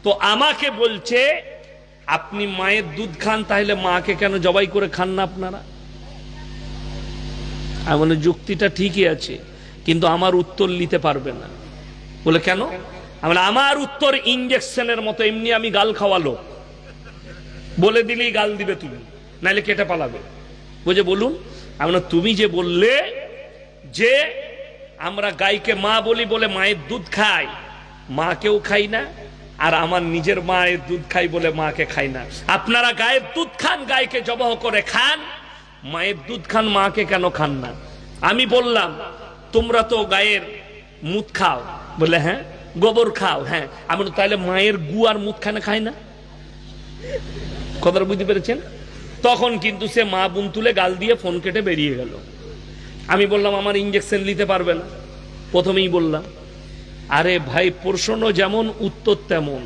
তো আমাকে বলছে আপনি মায়ের দুধ খান, তাহলে মাকে কেন জবাই করে খান না আপনারা? এমন যুক্তিটা ঠিকই আছে, কিন্তু আমার উত্তর নিতে পারবে না। বলে কেন? আমার উত্তর ইঞ্জেকশনের মতো, এমনি আমি গাল খাওয়ালো, বলে দিলেই গাল দিবে তুমি, নাইলে কেটে পালাবে। বুঝে বলুন, তুমি যে বললে যে আমরা গাইকে মা বলি বলে মায়ের দুধ খাই, মাকেও খাই না, আর আমার নিজের মায়ের দুধ খাই বলে মাকে খাই না। আপনারা গায়ের দুধ খান, গায়কে জবাহ করে খান, মায়ের দুধ খান, মাকে কেন খান না? আমি বললাম তোমরা তো গায়ের মুত খাও, বলে হ্যাঁ। গোবর খাও, হ্যাঁ। আমি তাহলে মায়ের গু আর মুত খানা খায় না? কথাটা বুঝতে পেরেছেন? তখন কিন্তু সে মা বোন তুলে গাল দিয়ে ফোন কেটে বেরিয়ে গেল। আমি বললাম আমার ইঞ্জেকশন নিতে পারবে না। প্রথমেই বললাম, আরে ভাই, প্রশ্ন যেমন উত্তর তেমন।